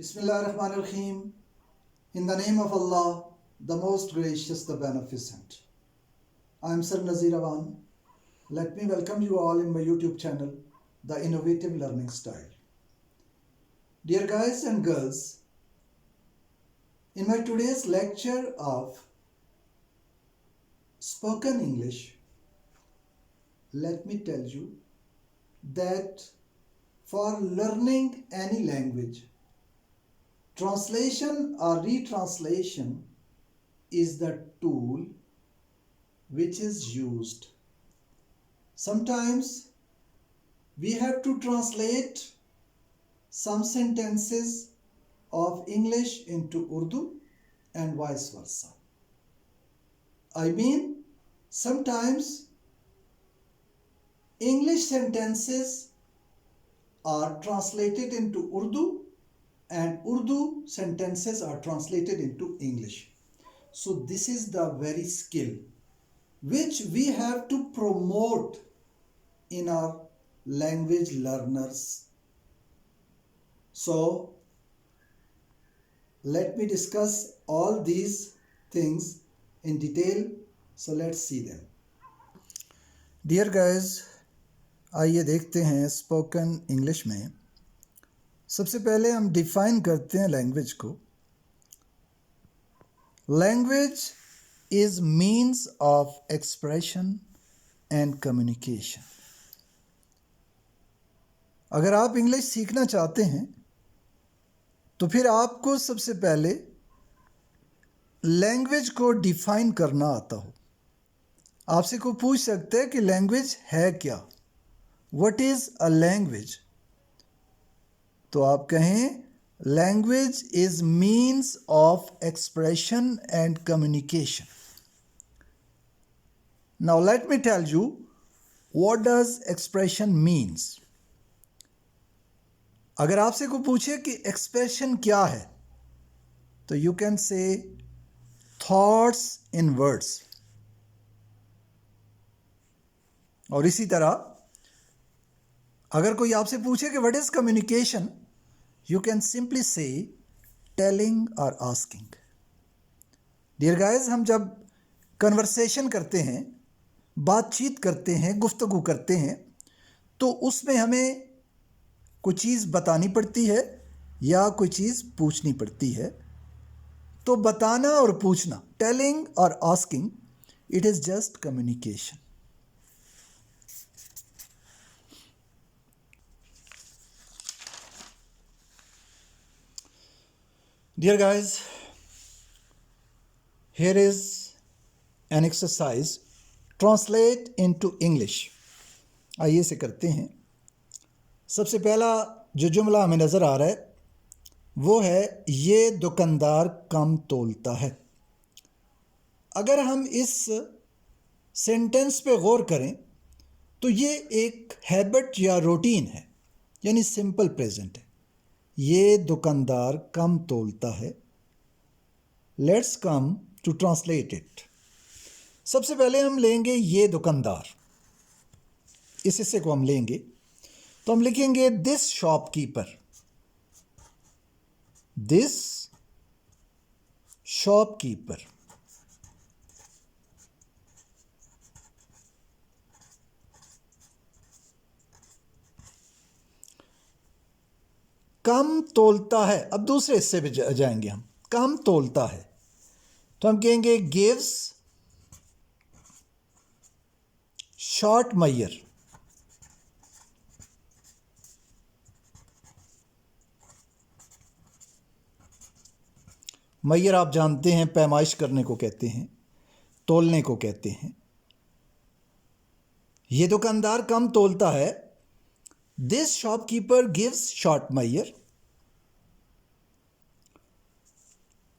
Bismillahirrahmanirrahim. In the name of Allah, the most gracious, the beneficent. I am Sir Nazir Awan. Let me welcome you all in my YouTube channel, The Innovative Learning Style. Dear guys and girls, in my today's lecture of spoken English, let me tell you that for learning any language, translation or retranslation is the tool which is used. Sometimes we have to translate some sentences of English into Urdu and vice versa. I mean, sometimes English sentences are translated into Urdu and Urdu sentences are translated into English. So this is the very skill which we have to promote in our language learners. So let me discuss all these things in detail. So let's see them. Dear guys, आइए देखते हैं spoken English में। सबसे पहले हम define करते हैं language को। Language is means of expression and communication. अगर आप इंग्लिश सीखना चाहते हैं तो फिर आपको सबसे पहले लैंग्वेज को डिफाइन करना आता हो। आपसे कोई पूछ सकता है कि लैंग्वेज है क्या, व्हाट इज अ लैंग्वेज, तो आप कहें language is means of expression and communication. Now let me tell you what does expression means. अगर आपसे कोई पूछे कि एक्सप्रेशन क्या है तो you can say thoughts in words. और इसी तरह अगर कोई आपसे पूछे कि what is communication, you can simply say telling or asking. Dear guys, हम जब कन्वर्सेशन करते हैं, बातचीत करते हैं, गुफ्तगू करते हैं, तो उसमें हमें कोई चीज़ बतानी पड़ती है या कोई चीज़ पूछनी पड़ती है। तो बताना और पूछना, टेलिंग और asking, it is just communication. Dear guys, here is an exercise. Translate into English. आइए इसे करते हैं। सबसे पहला जो जुमला हमें नज़र आ रहा है वो है ये दुकानदार कम तोलता है। अगर हम इस सेंटेंस पे गौर करें तो ये एक हैबिट या रूटीन है, यानी सिंपल प्रेजेंट है। ये दुकानदार कम तोलता है। Let's come to translate it. सबसे पहले हम लेंगे ये दुकानदार, इस हिस्से को हम लेंगे तो हम लिखेंगे दिस शॉपकीपर। This shopkeeper. कम तोलता है। अब दूसरे हिस्से पे जाएंगे हम। कम तोलता है तो हम कहेंगे गिव्स शॉर्ट मैयर। मैयर आप जानते हैं पैमाइश करने को कहते हैं, तोलने को कहते हैं। ये दुकानदार कम तोलता है। This shopkeeper gives short measure.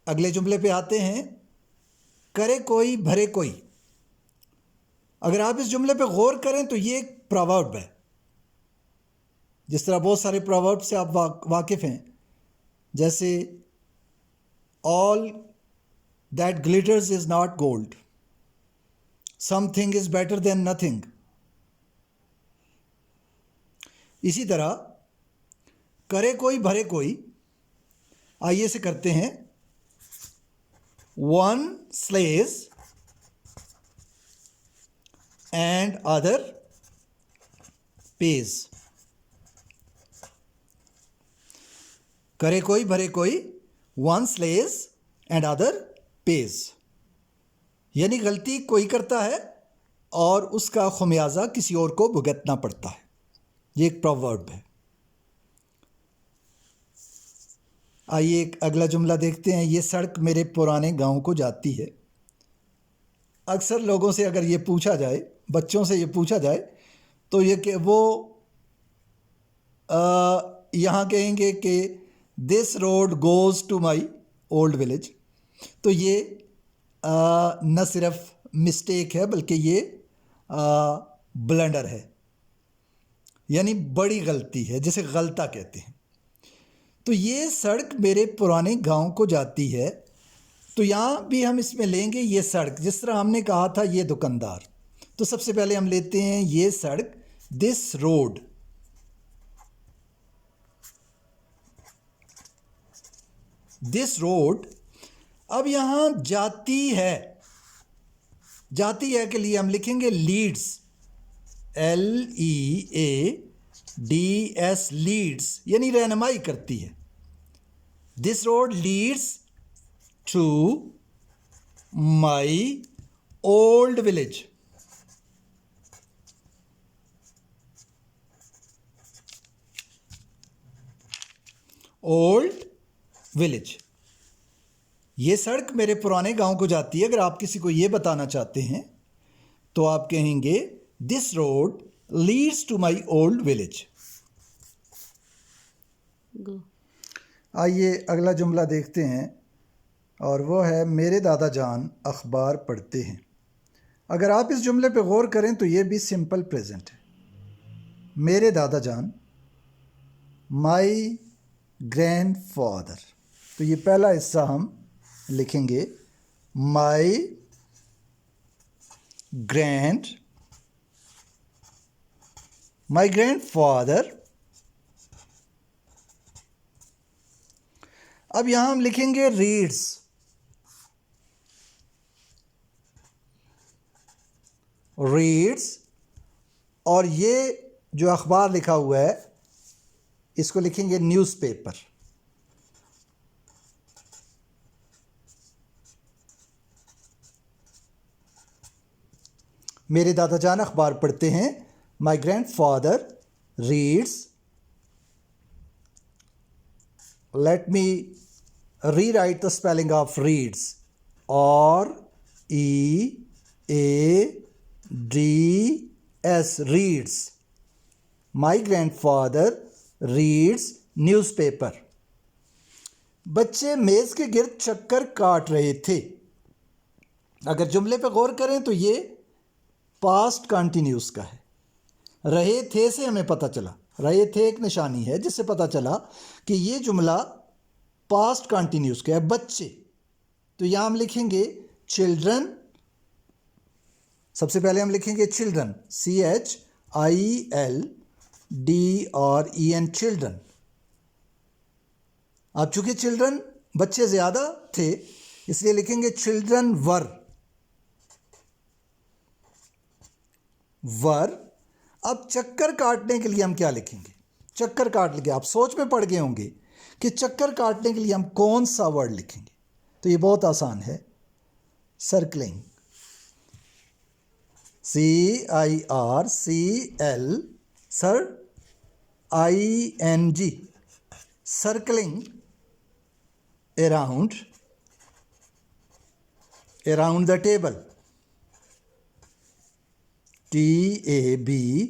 अगले जुमले पे आते हैं, करे कोई भरे कोई। अगर आप इस जुमले पे गौर करें तो ये एक प्रोवर्ब है। जिस तरह बहुत सारे प्रोवर्ब से आप वाकिफ हैं, जैसे all that glitters is not gold, something is better than nothing. इसी तरह करे कोई भरे कोई, आइए से करते हैं। One slays and other pays. करे कोई भरे कोई, one slays and other pays, यानी गलती कोई करता है और उसका खमियाजा किसी और को भुगतना पड़ता है। ये एक प्रोवर्ब है। आइए एक अगला जुमला देखते हैं। ये सड़क मेरे पुराने गांव को जाती है। अक्सर लोगों से अगर ये पूछा जाए, बच्चों से ये पूछा जाए, तो ये कि वो यहाँ कहेंगे कि this road goes to my old village. तो ये न सिर्फ मिस्टेक है बल्कि ये ब्लंडर है, यानी बड़ी गलती है, जिसे गलता कहते हैं। तो ये सड़क मेरे पुराने गांव को जाती है, तो यहाँ भी हम इसमें लेंगे ये सड़क, जिस तरह हमने कहा था ये दुकानदार। तो सबसे पहले हम लेते हैं ये सड़क, दिस रोड। This road. अब यहाँ जाती है, जाती है के लिए हम लिखेंगे लीड्स, LEADS, लीड्स, यानी रहनुमाई करती है। This road leads to my old village. Old village, ये सड़क मेरे पुराने गांव को जाती है। अगर आप किसी को ये बताना चाहते हैं तो आप कहेंगे this road leads to my old village. आइए अगला जुमला देखते हैं, और वो है मेरे दादा जान अखबार पढ़ते हैं। अगर आप इस जुमले पे गौर करें तो ये भी सिंपल प्रेजेंट है। मेरे दादा जान, माई ग्रैंडफादर। तो ये पहला हिस्सा हम लिखेंगे माई ग्रैंडफादर। अब यहां हम लिखेंगे रीड्स। और ये जो अखबार लिखा हुआ है इसको लिखेंगे न्यूज़पेपर। मेरे दादा जान अखबार पढ़ते हैं। माई grandfather reads. Let me rewrite the spelling of reads. READS, reads. My grandfather reads newspaper. बच्चे मेज़ के गिर्द चक्कर काट रहे थे। अगर जुमले पे गौर करें तो ये पास्ट कंटिन्यूस का है। रहे थे से हमें पता चला, रहे थे एक निशानी है जिससे पता चला कि ये जुमला पास्ट कंटिन्यूस का है। बच्चे, तो यहाँ हम लिखेंगे चिल्ड्रन। सबसे पहले हम लिखेंगे चिल्ड्रन, CHILDREN, चिल्ड्रन। अब चूंकि चिल्ड्रन बच्चे ज़्यादा थे इसलिए लिखेंगे चिल्ड्रन वर। अब चक्कर काटने के लिए हम क्या लिखेंगे? चक्कर काट लेंगे। आप सोच में पड़ गए होंगे कि चक्कर काटने के लिए हम कौन सा वर्ड लिखेंगे। तो ये बहुत आसान है, circling. CIRCLING, circling around the table, TABLE,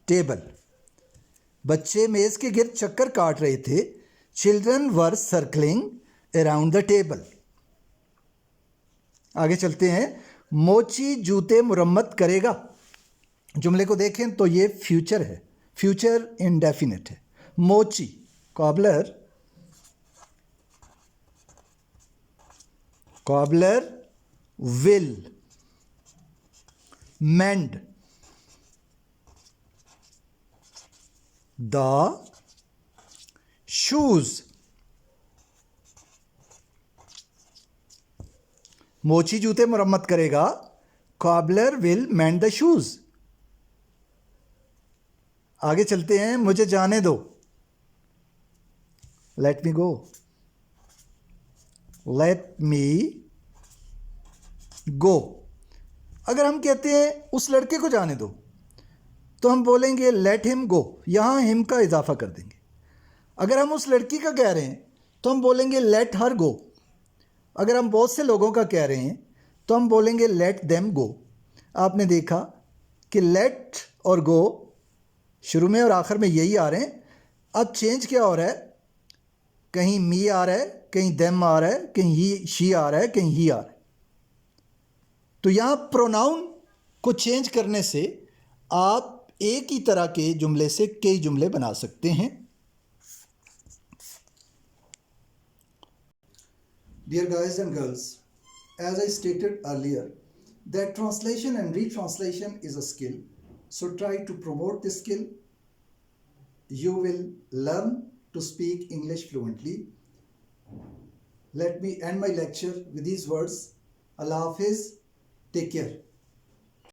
table. बच्चे मेज के गिर्द चक्कर काट रहे थे। Children were circling around the table. आगे चलते हैं। मोची जूते मुरम्मत करेगा। जुमले को देखें तो ये फ्यूचर है, फ्यूचर इंडेफिनिट है। मोची, cobbler will mend the shoes, मोची जूते मरम्मत करेगा, cobbler will mend the shoes. आगे चलते हैं, मुझे जाने दो, लेट मी गो, लेट मी गो। अगर हम कहते हैं उस लड़के को जाने दो, तो हम बोलेंगे लेट हिम गो, यहां हिम का इजाफा कर देंगे। अगर हम उस लड़की का कह रहे हैं तो हम बोलेंगे लेट हर गो। अगर हम बहुत से लोगों का कह रहे हैं तो हम बोलेंगे लेट देम गो। आपने देखा कि लेट और गो शुरू में और आखिर में यही आ रहे हैं। अब चेंज क्या हो रहा है, कहीं मी आ रहा है, कहीं देम आ रहा है, कहीं ही शी आ रहा है, कहीं ही आ रहा है। तो यहाँ प्रोनाउन को चेंज करने से आप एक ही तरह के जुमले से कई जुमले बना सकते हैं। Dear guys and girls, as I stated earlier, that translation and retranslation is a skill. So try to promote this skill. You will learn to speak English fluently. Let me end my lecture with these words. Allah Hafiz. Take care.